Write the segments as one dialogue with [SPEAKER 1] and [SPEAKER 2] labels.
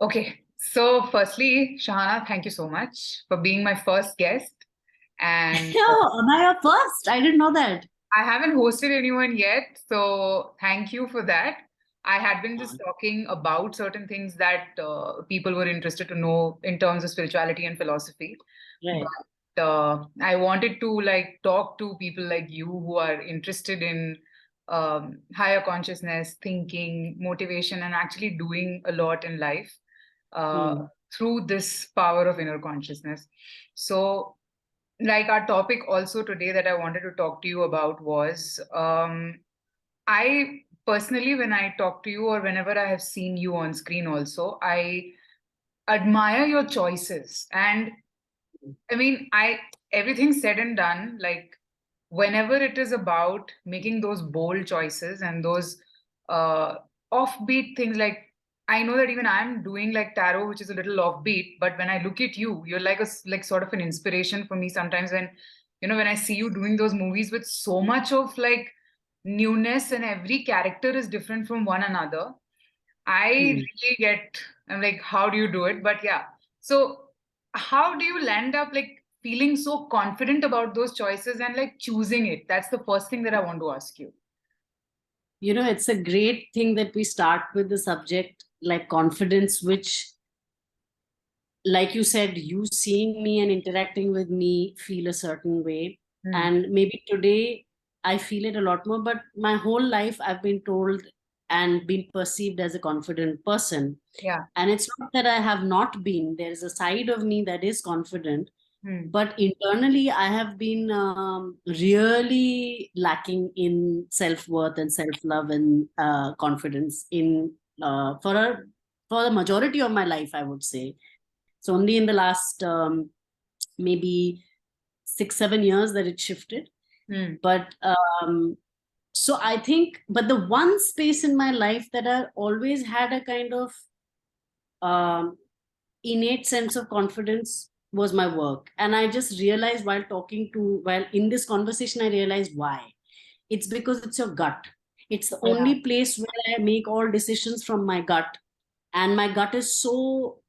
[SPEAKER 1] Okay. So firstly, Shahana, thank you so much for being my first guest. And
[SPEAKER 2] Oh, am I your first? I didn't know that.
[SPEAKER 1] I haven't hosted anyone yet, so thank you for that. I had been
[SPEAKER 2] Uh,
[SPEAKER 1] just talking about certain things that people were interested to know in terms of spirituality and philosophy.
[SPEAKER 2] Right.
[SPEAKER 1] But I wanted to like talk to people like you who are interested in higher consciousness, thinking, motivation, and actually doing a lot in life uh,
[SPEAKER 2] Hmm.
[SPEAKER 1] through this power of inner consciousness. So like our topic also today that I wanted to talk to you about was I personally, when I talk to you or whenever I have seen you on screen, also, I admire your choices. And I mean, everything said and done, like whenever it is about making those bold choices and those uh, offbeat things, like I know that even I'm doing like tarot, which is a little offbeat, but when I look at you, you're like like sort of an inspiration for me sometimes when when I see you doing those movies with so much of like newness and every character is different from one another. I
[SPEAKER 2] Hmm.
[SPEAKER 1] really I'm like, how do you do it? But yeah. So how do you land up like feeling so confident about those choices and like choosing it? That's the first thing that I want to ask you.
[SPEAKER 2] It's a great thing that we start with the subject like confidence, which, like you said, you seeing me and interacting with me feel a certain way.
[SPEAKER 1] Hmm.
[SPEAKER 2] And maybe today I feel it a lot more, but my whole life I've been told and been perceived as a confident person.
[SPEAKER 1] Yeah.
[SPEAKER 2] And it's not that I have not been. There is a side of me that is confident,
[SPEAKER 1] Hmm.
[SPEAKER 2] but internally I have been really lacking in self-worth and self-love and confidence in for the majority of my life, I would say. So only in the last maybe 6 7 years that it shifted.
[SPEAKER 1] Hmm.
[SPEAKER 2] But so I think, but the one space in my life that I always had a kind of um, innate sense of confidence was my work. And I just realized while in this conversation, I realized why. It's because it's your gut. It's the
[SPEAKER 1] Yeah.
[SPEAKER 2] only place where I make all decisions from my gut. And my gut is so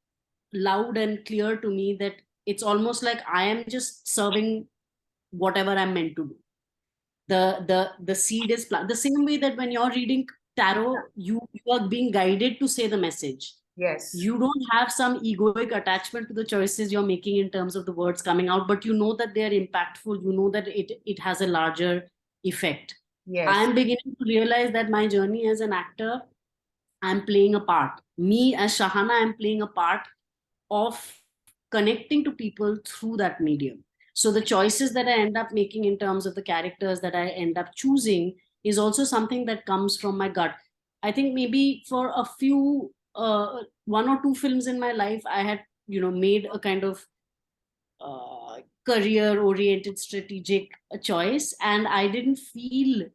[SPEAKER 2] loud and clear to me that it's almost like I am just serving whatever I'm meant to do. The seed is the same way that when you're reading tarot, you are being guided to say the message.
[SPEAKER 1] Yes.
[SPEAKER 2] You don't have some egoic attachment to the choices you're making in terms of the words coming out, but you know that they are impactful. You know that it has a larger effect. I
[SPEAKER 1] Yes.
[SPEAKER 2] am beginning to realize that my journey as an actor, I'm playing a part. Me as Shahana, I'm playing a part of connecting to people through that medium. So the choices that I end up making in terms of the characters that I end up choosing is also something that comes from my gut. I think maybe for a few, one or two films in my life, I had, made a kind of career oriented strategic choice, and I didn't feel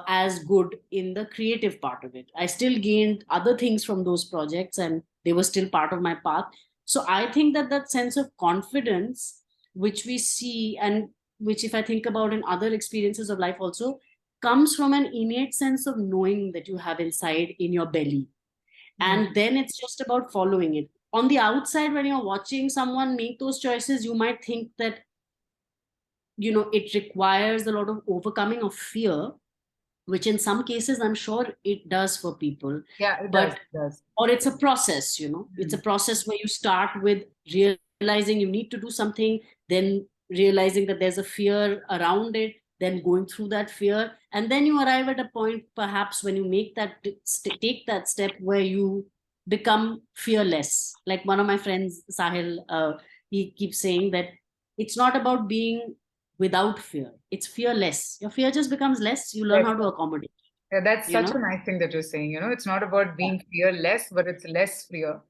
[SPEAKER 2] as good in the creative part of it. I still gained other things from those projects and they were still part of my path. So I think that that sense of confidence, which we see, and which, if I think about in other experiences of life also, comes from an innate sense of knowing that you have inside in your belly.
[SPEAKER 1] Hmm.
[SPEAKER 2] And then it's just about following it. On the outside, when you're watching someone make those choices, you might think that, it requires a lot of overcoming of fear, which in some cases I'm sure it does for people.
[SPEAKER 1] Yeah, it does.
[SPEAKER 2] But
[SPEAKER 1] It does.
[SPEAKER 2] or it's a process, it's
[SPEAKER 1] Hmm.
[SPEAKER 2] a process where you start with realizing you need to do something, then realizing that there's a fear around it, then going through that fear, and then you arrive at a point perhaps when you make take that step where you become fearless. Like one of my friends, Sahil, he keeps saying that it's not about being without fear, it's fearless. Your fear just becomes less, you learn
[SPEAKER 1] Yes.
[SPEAKER 2] how to accommodate,
[SPEAKER 1] Yeah, that's
[SPEAKER 2] you
[SPEAKER 1] such
[SPEAKER 2] know
[SPEAKER 1] a nice thing that you're saying. It's not about
[SPEAKER 2] Yeah.
[SPEAKER 1] being fearless, but it's less fear.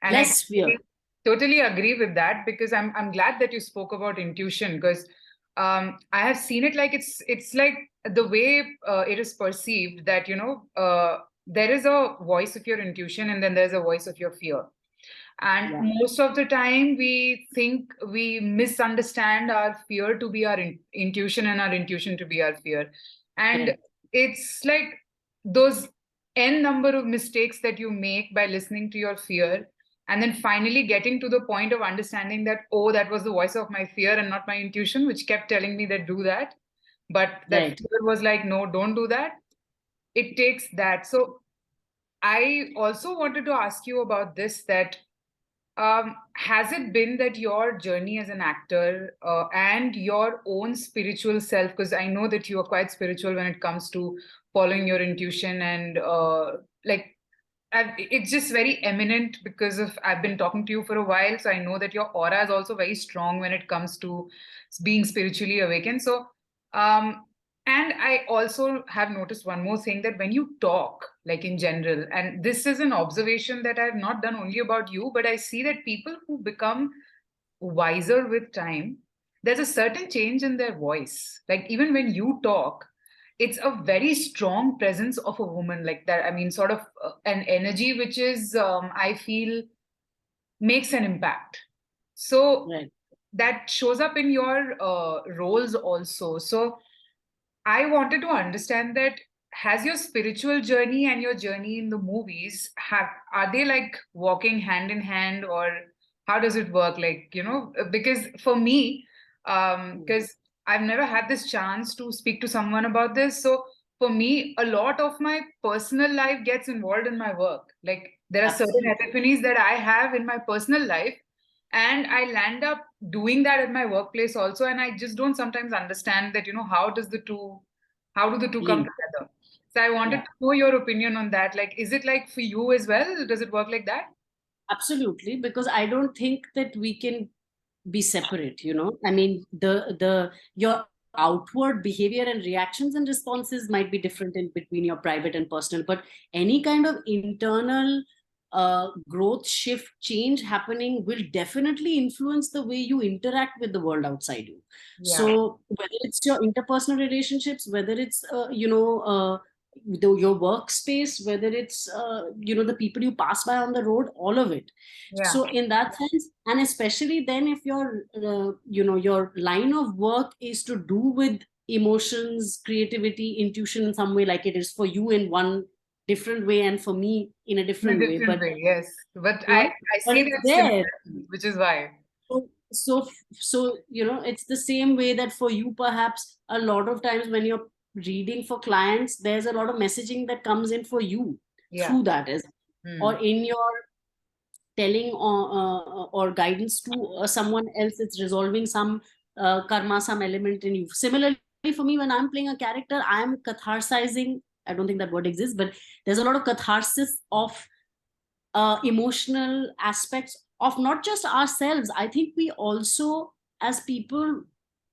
[SPEAKER 1] And I
[SPEAKER 2] Less fear.
[SPEAKER 1] totally agree with that because I'm glad that you spoke about intuition because I have seen it like it's like the way it is perceived that there is a voice of your intuition and then there's a voice of your fear. And
[SPEAKER 2] Yeah.
[SPEAKER 1] most of the time, we think we misunderstand our fear to be our intuition and our intuition to be our fear. And
[SPEAKER 2] Correct.
[SPEAKER 1] it's like those n number of mistakes that you make by listening to your fear, and then finally getting to the point of understanding that, oh, that was the voice of my fear and not my intuition, which kept telling me that do that. But that
[SPEAKER 2] Right.
[SPEAKER 1] fear was like, no, don't do that. It takes that. So I also wanted to ask you about this, that has it been that your journey as an actor and your own spiritual self, because I know that you are quite spiritual when it comes to following your intuition and like it's just very eminent because of I've been talking to you for a while, so I know that your aura is also very strong when it comes to being spiritually awakened. So, um, and I also have noticed one more thing, that when you talk, like in general, and this is an observation that I've not done only about you, but I see that people who become wiser with time, there's a certain change in their voice. Like even when you talk, it's a very strong presence of a woman, like that. I mean, sort of an energy which is, I feel, makes an impact. So
[SPEAKER 2] Right.
[SPEAKER 1] that shows up in your roles also. So I wanted to understand that, has your spiritual journey and your journey in the movies, have are they like walking hand in hand, or how does it work? Like, because for me, because I've never had this chance to speak to someone about this. So for me, a lot of my personal life gets involved in my work. Like there are certain
[SPEAKER 2] Absolutely.
[SPEAKER 1] epiphanies that I have in my personal life, and I land up doing that at my workplace also. And I just don't sometimes understand that, how do the two come
[SPEAKER 2] Link.
[SPEAKER 1] together? So I wanted
[SPEAKER 2] Yeah.
[SPEAKER 1] to know your opinion on that. Like, is it like for you as well? Does it work like that?
[SPEAKER 2] Absolutely, because I don't think that we can be separate. I mean, the your outward behavior and reactions and responses might be different in between your private and personal, but any kind of internal growth, shift, change happening will definitely influence the way you interact with the world outside you.
[SPEAKER 1] Yeah,
[SPEAKER 2] So whether it's your interpersonal relationships, whether it's your workspace, whether it's the people you pass by on the road, all of it.
[SPEAKER 1] yeah,
[SPEAKER 2] So in that sense, and especially then if your line of work is to do with emotions, creativity, intuition in some way, like it is for you in one different way and for me in a
[SPEAKER 1] in a
[SPEAKER 2] different way,
[SPEAKER 1] different
[SPEAKER 2] but
[SPEAKER 1] way, yes. But
[SPEAKER 2] you know
[SPEAKER 1] I
[SPEAKER 2] but
[SPEAKER 1] see
[SPEAKER 2] it's
[SPEAKER 1] that
[SPEAKER 2] there.
[SPEAKER 1] similarity, which is why.
[SPEAKER 2] So it's the same way that for you, perhaps a lot of times when you're reading for clients, there's a lot of messaging that comes in for you
[SPEAKER 1] Yeah.
[SPEAKER 2] through that, as or
[SPEAKER 1] Hmm.
[SPEAKER 2] in your telling or guidance to someone else, it's resolving some karma, some element in you. Similarly, for me, when I'm playing a character, I am catharsizing. I don't think that word exists, but there's a lot of catharsis of emotional aspects of not just ourselves. I think we also, as people,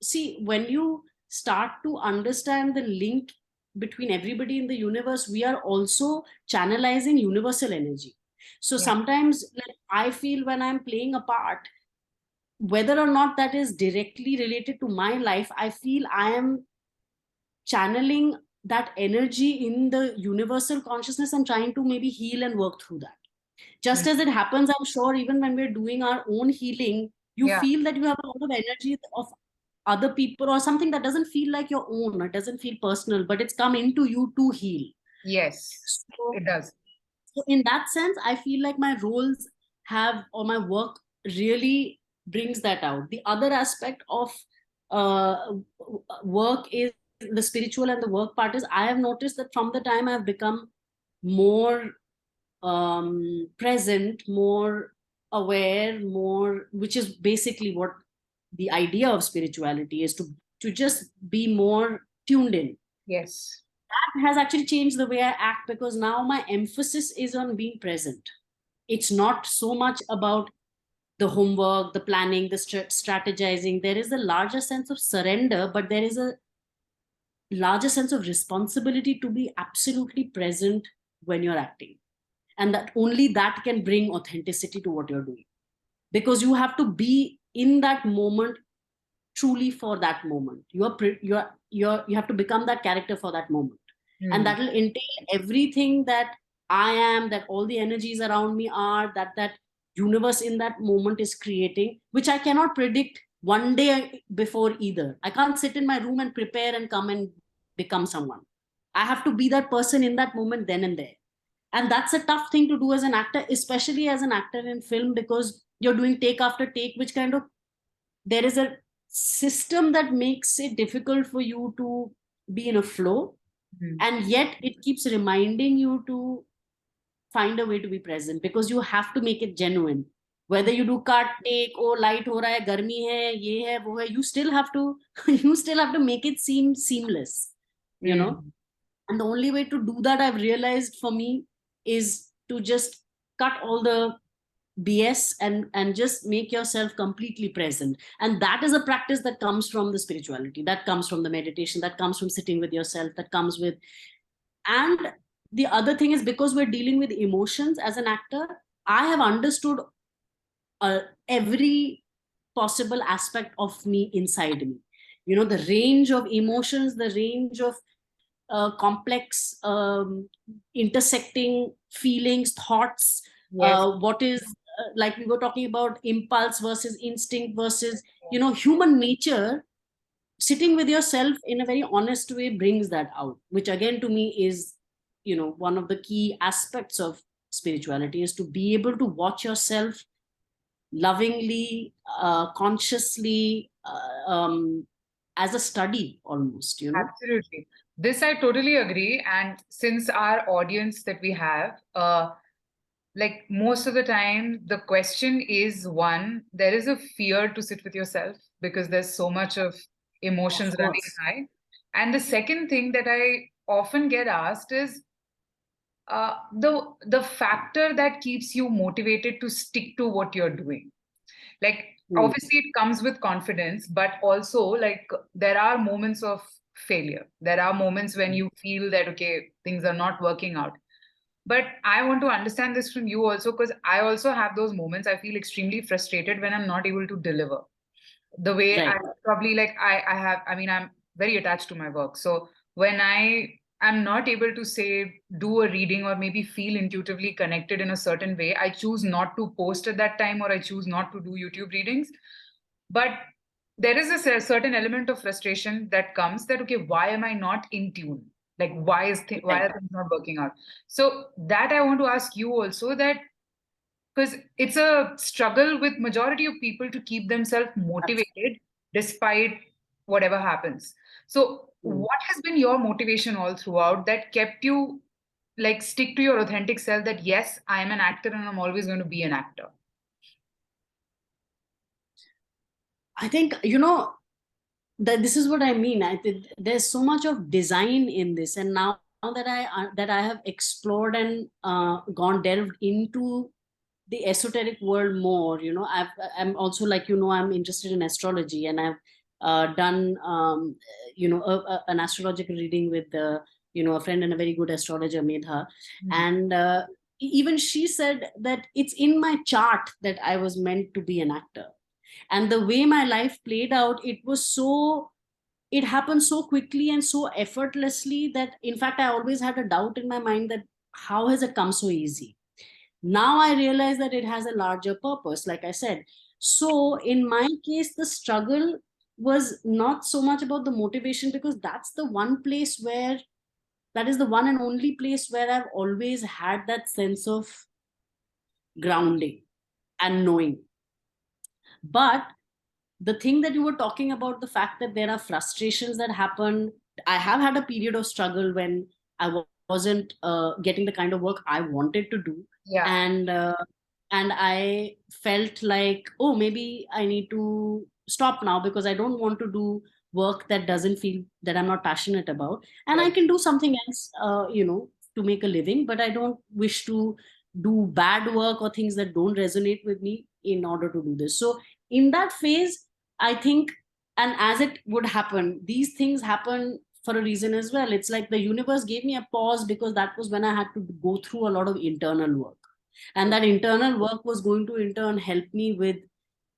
[SPEAKER 2] see, when you start to understand the link between everybody in the universe, we are also channelizing universal energy. So
[SPEAKER 1] Yeah.
[SPEAKER 2] sometimes, like, I feel when I'm playing a part, whether or not that is directly related to my life, I feel I am channeling that energy in the universal consciousness and trying to maybe heal and work through that. Just
[SPEAKER 1] Hmm.
[SPEAKER 2] as it happens, I'm sure, even when we're doing our own healing, you
[SPEAKER 1] Yeah.
[SPEAKER 2] feel that you have a lot of energy of other people or something that doesn't feel like your own, it doesn't feel personal, but it's come into you to heal.
[SPEAKER 1] Yes,
[SPEAKER 2] So,
[SPEAKER 1] it does.
[SPEAKER 2] so in that sense, I feel like my roles have, or my work really brings that out. The other aspect of uh, work is the spiritual and the work part is, I have noticed that from the time I've become more present, more aware, more, which is basically what the idea of spirituality is, to just be more tuned in.
[SPEAKER 1] Yes.
[SPEAKER 2] That has actually changed the way I act, because now my emphasis is on being present. It's not so much about the homework, the planning, the strategizing. There is a larger sense of surrender, but there is a larger sense of responsibility to be absolutely present when you're acting, and that only that can bring authenticity to what you're doing, because you have to be in that moment truly for that moment. You have to become that character for that moment, and
[SPEAKER 1] Hmm.
[SPEAKER 2] that will entail everything that I am, that all the energies around me are, that universe in that moment is creating, which I cannot predict one day before either. I can't sit in my room and prepare and come and become someone. I have to be that person in that moment, then and there. And that's a tough thing to do as an actor, especially as an actor in film, because you're doing take after take, which kind of, there is a system that makes it difficult for you to be in a flow, and yet it keeps reminding you to find a way to be present, because you have to make it genuine. Whether you do cut take, oh light ho raha hai, garmi hai, ye hai wo hai, you still have to you still have to make it seem seamless, you know.
[SPEAKER 1] Mm.
[SPEAKER 2] And the only way to do that, I've realized, for me, is to just cut all the BS and just make yourself completely present. And that is a practice that comes from the spirituality, that comes from the meditation, that comes from sitting with yourself, that comes with. And the other thing is, because we're dealing with emotions as an actor, I have understood every possible aspect of me inside me, you know, the range of emotions, the range of complex intersecting feelings, thoughts,
[SPEAKER 1] Yes.
[SPEAKER 2] what is like we were talking about, impulse versus instinct versus, you know, human nature. Sitting with yourself in a very honest way brings that out, which again to me is, you know, one of the key aspects of spirituality, is to be able to watch yourself lovingly, consciously, as a study almost, you know.
[SPEAKER 1] Absolutely. This I totally agree. And since our audience that we have, like most of the time, the question is one, there is a fear to sit with yourself because there's so much of
[SPEAKER 2] Of
[SPEAKER 1] emotions running
[SPEAKER 2] course.
[SPEAKER 1] high. And the second thing that I often get asked is the factor that keeps you motivated to stick to what you're doing. Like
[SPEAKER 2] Hmm.
[SPEAKER 1] obviously it comes with confidence, but also like there are moments of failure. There are moments when you feel that okay, things are not working out. But I want to understand this from you also, because I also have those moments. I feel extremely frustrated when I'm not able to deliver the way I
[SPEAKER 2] Right.
[SPEAKER 1] probably like I have. I mean, I'm very attached to my work. So when I am not able to say do a reading or maybe feel intuitively connected in a certain way, I choose not to post at that time or I choose not to do YouTube readings. But there is a certain element of frustration that comes that okay, why am I not in tune? Like why
[SPEAKER 2] Right.
[SPEAKER 1] are things not working out? So that I want to ask you also, that because it's a struggle with majority of people to keep themselves motivated despite whatever happens. So
[SPEAKER 2] Absolutely.
[SPEAKER 1] what has been your motivation all throughout that kept you like stick to your authentic self, that yes, I am an actor and I'm always going to be an actor?
[SPEAKER 2] I think, you know, that this is what I mean. I think there's so much of design in this, and now that I have explored and gone delved into the esoteric world more, you know, I'm also, like, you know, I'm interested in astrology, and I've done you know, an astrological reading with you know, a friend and a very good astrologer, Medha.
[SPEAKER 1] Hmm.
[SPEAKER 2] And even she said that it's in my chart that I was meant to be an actor. And the way my life played out, it was so, it happened so quickly and so effortlessly that in fact I always had a doubt in my mind that how has it come so easy. Now I realize that it has a larger purpose, like I said. So in my case, the struggle was not so much about the motivation, because that's the one place where, that is the one and only place where I've always had that sense of grounding and knowing. But the thing that you were talking about, the fact that there are frustrations that happen, I have had a period of struggle when wasn't getting the kind of work I wanted to do.
[SPEAKER 1] Yeah.
[SPEAKER 2] And uh, and I felt like, oh, maybe I need to stop now, because I don't want to do work that doesn't feel, that I'm not passionate about, and I
[SPEAKER 1] Right.
[SPEAKER 2] can do something else, you know, to make a living, but I don't wish to do bad work or things that don't resonate with me in order to do this. So in that phase, I think, and as it would happen, these things happen for a reason as well. It's like the universe gave me a pause, because that was when I had to go through a lot of internal work. And that internal work was going to in turn help me with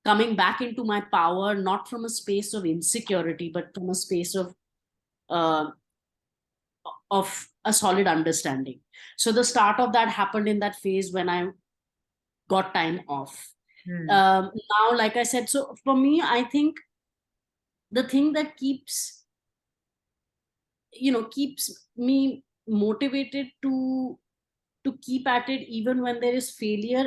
[SPEAKER 2] coming back into my power, not from a space of insecurity, but from a space uh, of a solid understanding. So the start of that happened in that phase when I got time off.
[SPEAKER 1] Hmm.
[SPEAKER 2] Now, like I said, so for me, I think the thing that keeps, you know, keeps me motivated to to keep at it even when there is failure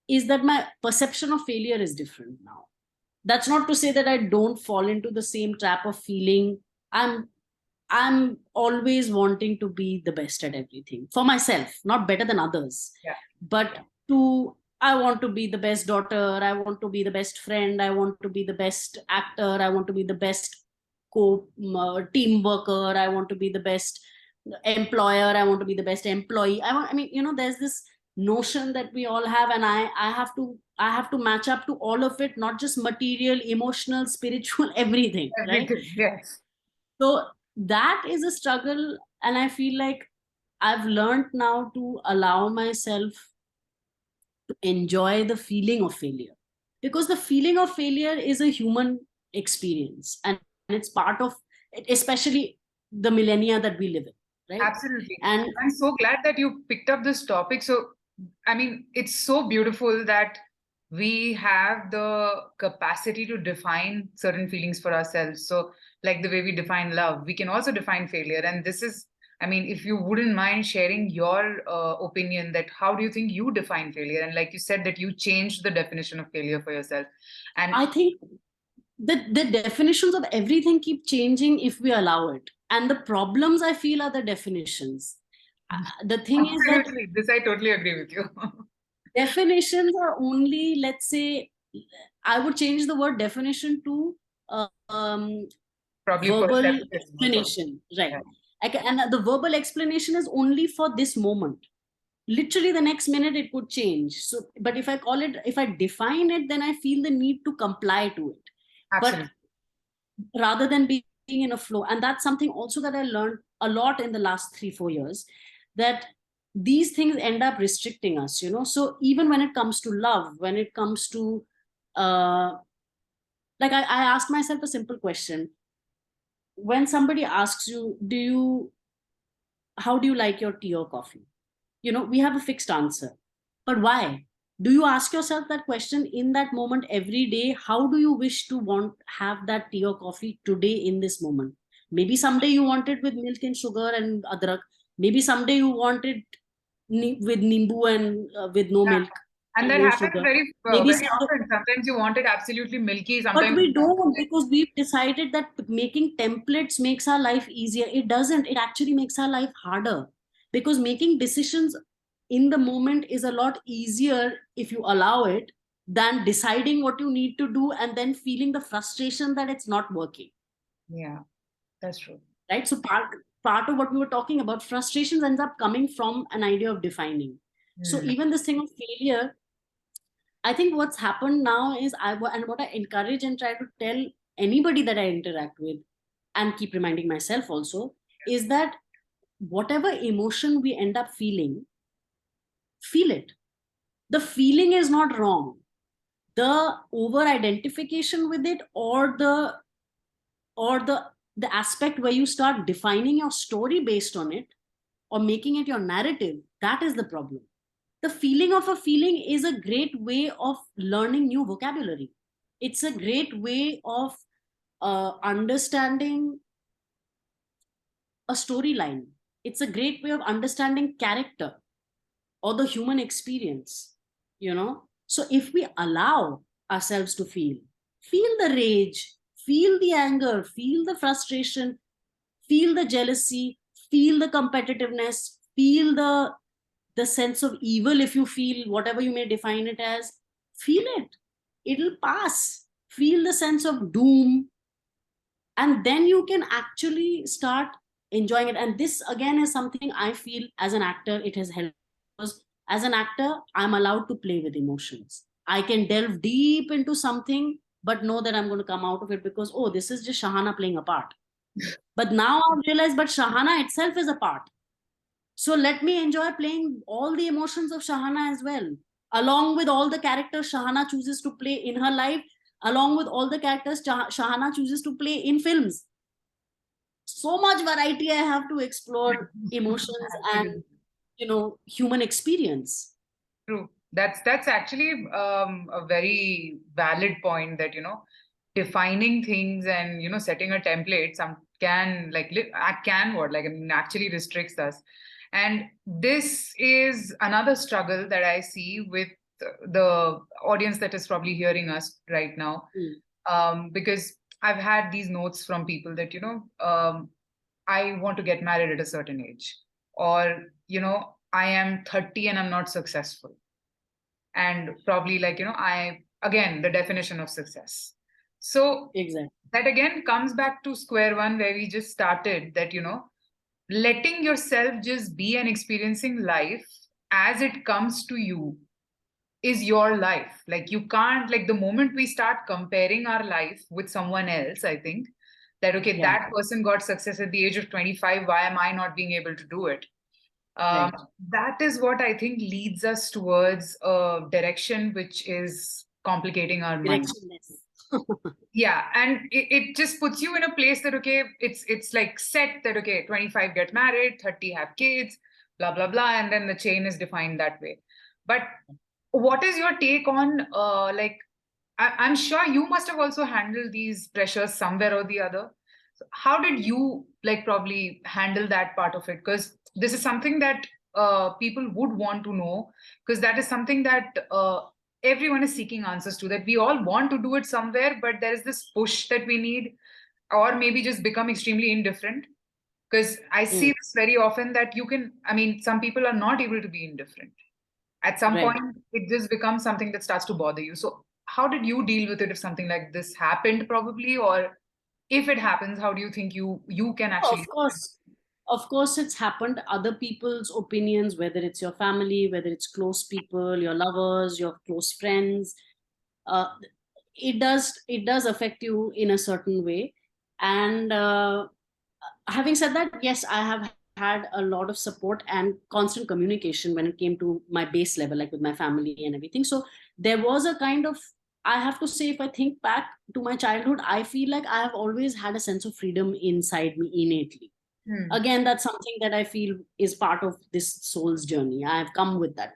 [SPEAKER 2] is that my perception of failure is different now. That's not to say that I don't fall into the same trap of feeling I'm always wanting to be the best at everything for myself, not better than others.
[SPEAKER 1] Yeah.
[SPEAKER 2] But I want to be the best daughter, I want to be the best friend, I want to be the best actor, I want to be the best team worker, I want to be the best employer, I want to be the best employee. I mean, there's this notion that we all have, and I have to match up to all of it, not just material, emotional, spiritual, everything, right?
[SPEAKER 1] Everything. Yes.
[SPEAKER 2] So that is a struggle, and I feel like I've learned now to allow myself to enjoy the feeling of failure, because the feeling of failure is a human experience, and it's part of, especially the millennia that we live in, right?
[SPEAKER 1] Absolutely.
[SPEAKER 2] And
[SPEAKER 1] I'm so glad that you picked up this topic. So, I mean, it's so beautiful that we have the capacity to define certain feelings for ourselves. So, like the way we define love, we can also define failure. And this is, I mean, if you wouldn't mind sharing your opinion, that how do you think you define failure? And like you said, that you changed the definition of failure for yourself. And
[SPEAKER 2] I think the definitions of everything keep changing if we allow it. And the problems, I feel, are the definitions. The thing is that
[SPEAKER 1] absolutely, this I totally agree with you.
[SPEAKER 2] definitions are only, let's say, I would change the word definition to
[SPEAKER 1] Probably
[SPEAKER 2] verbal
[SPEAKER 1] perception.
[SPEAKER 2] explanation, right?
[SPEAKER 1] Yeah.
[SPEAKER 2] And the verbal explanation is only for this moment. Literally the next minute it could change. So, but if I define it, then I feel the need to comply to it.
[SPEAKER 1] Absolutely.
[SPEAKER 2] But rather than being in a flow, and that's something also that I learned a lot in the last 3-4 years, that these things end up restricting us, so even when it comes to love, when it comes to like I asked myself a simple question. When somebody asks you, how do you like your tea or coffee, we have a fixed answer. But why? Do you ask yourself that question in that moment every day? How do you wish to have that tea or coffee today in this moment? Maybe someday you want it with milk and sugar and adrak. Maybe someday you want it with nimbu and with no
[SPEAKER 1] Yeah.
[SPEAKER 2] milk
[SPEAKER 1] And
[SPEAKER 2] and
[SPEAKER 1] that
[SPEAKER 2] no
[SPEAKER 1] happens
[SPEAKER 2] sugar.
[SPEAKER 1] very,
[SPEAKER 2] Maybe
[SPEAKER 1] very
[SPEAKER 2] someday,
[SPEAKER 1] often. Sometimes you want it absolutely milky.
[SPEAKER 2] but
[SPEAKER 1] Sometimes
[SPEAKER 2] we don't, because we've decided that making templates makes our life easier. It doesn't. It actually makes our life harder, because making decisions in the moment is a lot easier if you allow it, than deciding what you need to do and then feeling the frustration that it's not working.
[SPEAKER 1] yeah, that's true.
[SPEAKER 2] Right? So part of what we were talking about, frustrations ends up coming from an idea of defining. So even this thing of failure, I think what's happened now is and what I encourage and try to tell anybody that I interact with, and keep reminding myself also, is that whatever emotion we end up feeling, feel it. The feeling is not wrong. The over identification with it, or the aspect where you start defining your story based on it, or making it your narrative, that is the problem. The feeling of a feeling is a great way of learning new vocabulary. It's a great way of understanding a storyline. It's a great way of understanding character or the human experience, So if we allow ourselves to feel the rage, feel the anger, feel the frustration, feel the jealousy, feel the competitiveness, feel the sense of evil, if you feel whatever you may define it as, feel it. It'll pass. Feel the sense of doom, and then you can actually start enjoying it. And this again is something I feel as an actor it has helped, because as an actor I'm allowed to play with emotions. I can delve deep into something, but know that I'm going to come out of it because, oh, this is just Shahana playing a part. But now I've realized, but Shahana itself is a part. So let me enjoy playing all the emotions of Shahana as well, along with all the characters Shahana chooses to play in her life, along with all the characters Shahana chooses to play in films. So much variety I have to explore emotions and, human experience.
[SPEAKER 1] True. That's actually a very valid point, that defining things and setting a template some can like can what like I mean actually restricts us. And this is another struggle that I see with the audience that is probably hearing us right now. Because I've had these notes from people that, I want to get married at a certain age, or, I am 30 and I'm not successful. And probably, like, again, the definition of success. So
[SPEAKER 2] Exactly.
[SPEAKER 1] that again comes back to square one where we just started, that, letting yourself just be and experiencing life as it comes to you is your life. Like, you can't, like, the moment we start comparing our life with someone else, I think that, okay,
[SPEAKER 2] Yeah.
[SPEAKER 1] that person got success at the age of 25, why am I not being able to do it?
[SPEAKER 2] Right.
[SPEAKER 1] That is what I think leads us towards a direction which is complicating our mind.
[SPEAKER 2] Directionless.
[SPEAKER 1] Yeah, and it just puts you in a place that, okay, it's like set that, okay, 25 get married, 30 have kids, blah blah blah, and then the chain is defined that way. But what is your take on, like, I'm sure you must have also handled these pressures somewhere or the other. So how did you, like, probably handle that part of it? Because this is something that people would want to know, because that is something that everyone is seeking answers to, that we all want to do it somewhere, but there is this push that we need, or maybe just become extremely indifferent. Because I see this very often, that you can, I mean, some people are not able to be indifferent. At some
[SPEAKER 2] Right.
[SPEAKER 1] point, it just becomes something that starts to bother you. So how did you deal with it if something like this happened, probably? Or if it happens, how do you think you can
[SPEAKER 2] Oh,
[SPEAKER 1] actually?
[SPEAKER 2] of course it's happened. Other people's opinions, whether it's your family, whether it's close people, your lovers, your close friends, uh, it does affect you in a certain way. And having said that, yes, I have had a lot of support and constant communication when it came to my base level, like with my family and everything. So there was a kind of, I have to say, if I think back to my childhood, I feel like I have always had a sense of freedom inside me innately.
[SPEAKER 1] Hmm.
[SPEAKER 2] Again, that's something that I feel is part of this soul's journey. I have come with that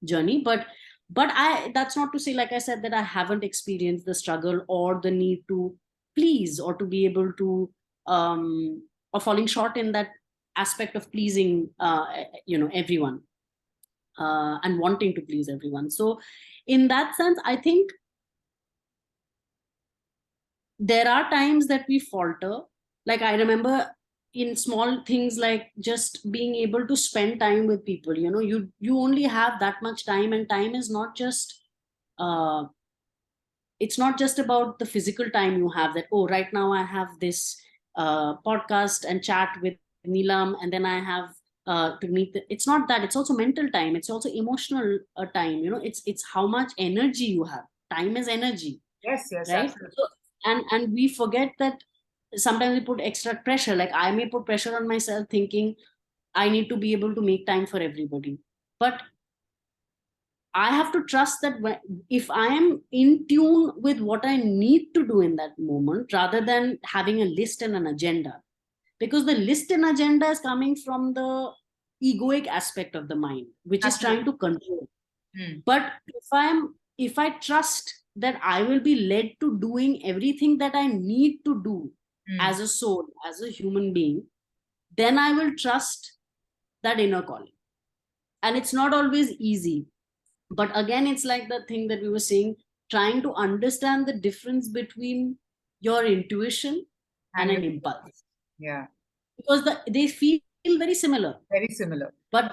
[SPEAKER 2] journey. But I, that's not to say, like I said, that I haven't experienced the struggle or the need to please, or to be able to or falling short in that aspect of pleasing everyone, and wanting to please everyone. So in that sense, I think there are times that we falter. Like, I remember in small things, like just being able to spend time with people. You only have that much time, and time is not just uh, it's not just about the physical time you have, that, oh, right now I have this podcast and chat with Neelam, and then I have to meet it's not that. It's also mental time, it's also emotional time. It's how much energy you have. Time is energy,
[SPEAKER 1] Yes, yes,
[SPEAKER 2] right?
[SPEAKER 1] absolutely.
[SPEAKER 2] So, and we forget that sometimes we put extra pressure. Like, I may put pressure on myself, thinking I need to be able to make time for everybody. But I have to trust that if I am in tune with what I need to do in that moment, rather than having a list and an agenda, because the list and agenda is coming from the egoic aspect of the mind, which is trying
[SPEAKER 1] Absolutely.
[SPEAKER 2] to control.
[SPEAKER 1] Hmm.
[SPEAKER 2] But if I trust that I will be led to doing everything that I need to do
[SPEAKER 1] Hmm.
[SPEAKER 2] as a soul, as a human being, then I will trust that inner calling. And it's not always easy. But again, it's like the thing that we were saying, trying to understand the difference between your intuition and
[SPEAKER 1] And
[SPEAKER 2] an impulse.
[SPEAKER 1] yeah,
[SPEAKER 2] Because they feel very similar.
[SPEAKER 1] very similar.
[SPEAKER 2] But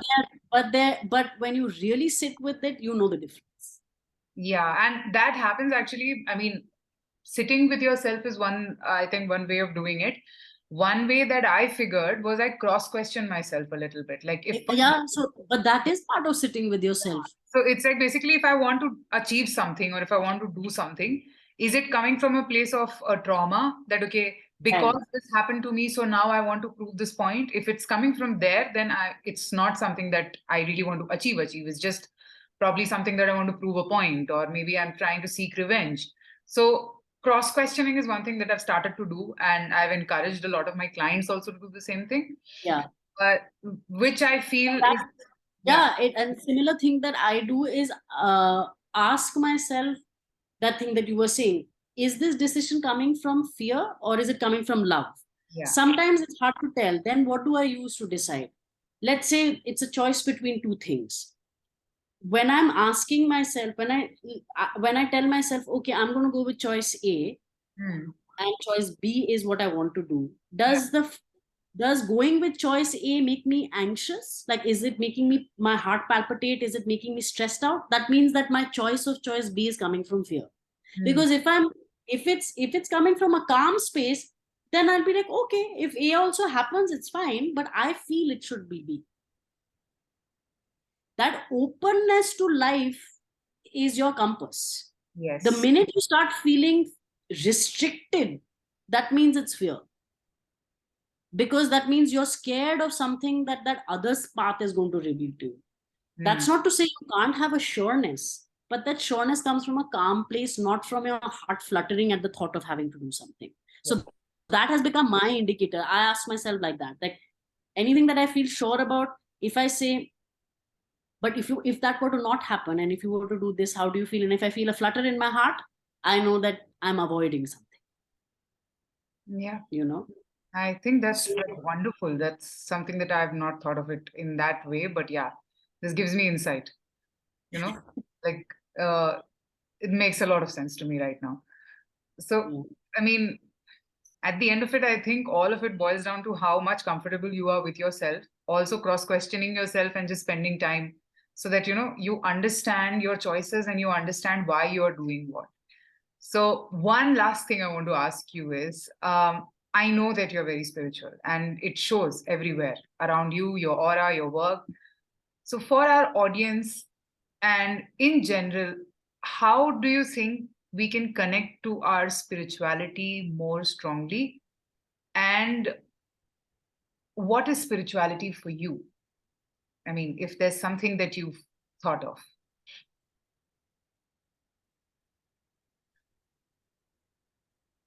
[SPEAKER 2] when you really sit with it, you know the difference.
[SPEAKER 1] Yeah, and that happens actually. I mean, sitting with yourself is one, I think, one way of doing it. One way that I figured was I cross question myself a little bit. Like, if
[SPEAKER 2] Yeah, so but that is part of sitting with yourself.
[SPEAKER 1] so, it's like, basically, if I want to achieve something, or if I want to do something, is it coming from a place of a trauma that, okay, because
[SPEAKER 2] Right.
[SPEAKER 1] this happened to me, so now I want to prove this point? If it's coming from there, then it's not something that I really want to achieve. It's just probably something that I want to prove a point, or maybe I'm trying to seek revenge. So cross questioning is one thing that I've started to do, and I've encouraged a lot of my clients also to do the same thing.
[SPEAKER 2] Yeah.
[SPEAKER 1] But which I feel
[SPEAKER 2] That,
[SPEAKER 1] is, yeah.
[SPEAKER 2] yeah, and similar thing that I do is ask myself that thing that you were saying. Is this decision coming from fear, or is it coming from love?
[SPEAKER 1] Yeah.
[SPEAKER 2] Sometimes it's hard to tell. Then what do I use to decide? Let's say it's a choice between two things. When I'm asking myself, when I tell myself, okay, I'm going to go with choice A, and choice B is what I want to do, does going with choice A make me anxious? Like, is it making me my heart palpitate? Is it making me stressed out? That means that my choice of choice B is coming from fear. Because if it's coming from a calm space, then I'll be like, okay, if A also happens, it's fine, but I feel it should be B. That openness to life is your compass.
[SPEAKER 1] Yes.
[SPEAKER 2] The minute you start feeling restricted, that means it's fear, because that means you're scared of something that other's path is going to reveal to you. That's not to say you can't have a sureness, but that sureness comes from a calm place, not from your heart fluttering at the thought of having to do something. So that has become my indicator. I ask myself like that, like anything that I feel sure about, if I say, but if that were to not happen, and if you were to do this, how do you feel? And if I feel a flutter in my heart, I know that I'm avoiding something.
[SPEAKER 1] Yeah.
[SPEAKER 2] You know,
[SPEAKER 1] I think that's wonderful. That's something that I've not thought of it in that way, but yeah, this gives me insight. You know, like it makes a lot of sense to me right now. So, I mean, at the end of it, I think all of it boils down to how much comfortable you are with yourself, also cross questioning yourself and just spending time so that, you understand your choices and you understand why you're doing what. So, one last thing I want to ask you is I know that you're very spiritual and it shows everywhere around you, your aura, your work. So, for our audience and in general, how do you think we can connect to our spirituality more strongly? And what is spirituality for you? I mean, if there's something that you've thought of.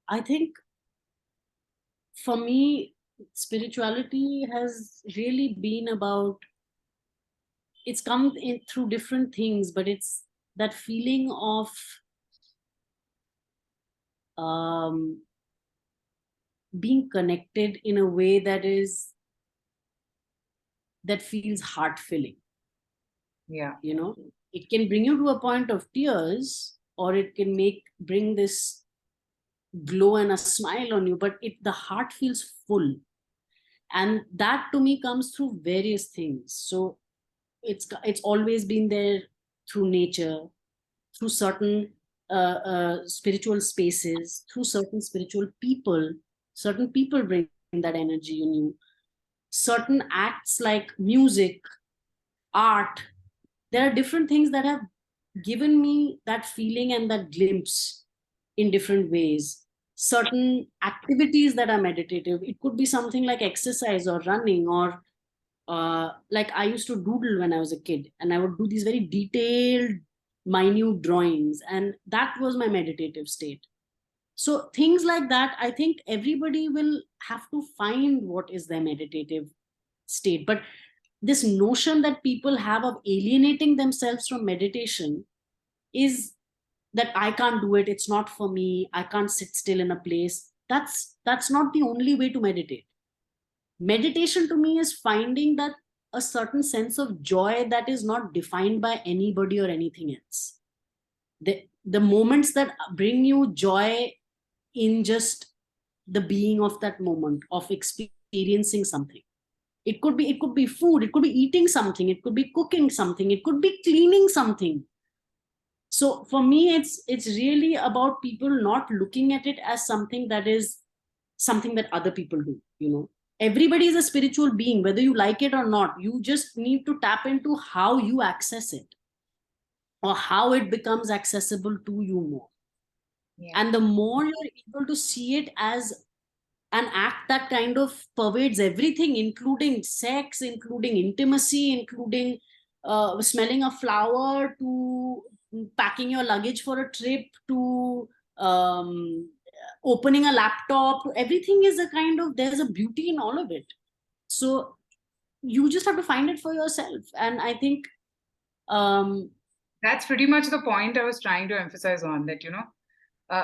[SPEAKER 2] I think for me, spirituality has really been about, it's come in through different things, but it's that feeling of um, being connected in a way that feels heart filling.
[SPEAKER 1] Yeah.
[SPEAKER 2] It can bring you to a point of tears, or it can bring this glow and a smile on you, but the heart feels full. And that to me comes through various things. So it's always been there through nature, through certain spiritual spaces, through certain spiritual people. Certain people bring that energy in you. Certain acts like music, art, there are different things that have given me that feeling and that glimpse in different ways. Certain activities that are meditative, it could be something like exercise or running, or like I used to doodle when I was a kid, and I would do these very detailed, minute drawings, and that was my meditative state. So things like that, I think everybody will have to find what is their meditative state. But this notion that people have of alienating themselves from meditation is that I can't do it, it's not for me, I can't sit still in a place. That's not the only way to meditate. Meditation to me is finding that a certain sense of joy that is not defined by anybody or anything else. The moments that bring you joy in just the being of that moment, of experiencing something. It could be food, it could be eating something, it could be cooking something, it could be cleaning something. So for me, it's really about people not looking at it as something that is something that other people do. Everybody is a spiritual being, whether you like it or not. You just need to tap into how you access it, or how it becomes accessible to you more.
[SPEAKER 1] Yeah.
[SPEAKER 2] And the more you're able to see it as an act that kind of pervades everything, including sex, including intimacy, including smelling a flower, to packing your luggage for a trip, to opening a laptop, everything is a kind of, there's a beauty in all of it. So you just have to find it for yourself. And I think
[SPEAKER 1] That's pretty much the point I was trying to emphasize on, that,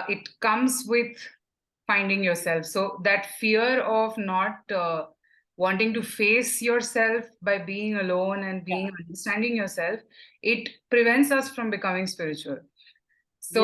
[SPEAKER 1] it comes with finding yourself. So that fear of not wanting to face yourself by being alone and being understanding yourself, it prevents us from becoming spiritual.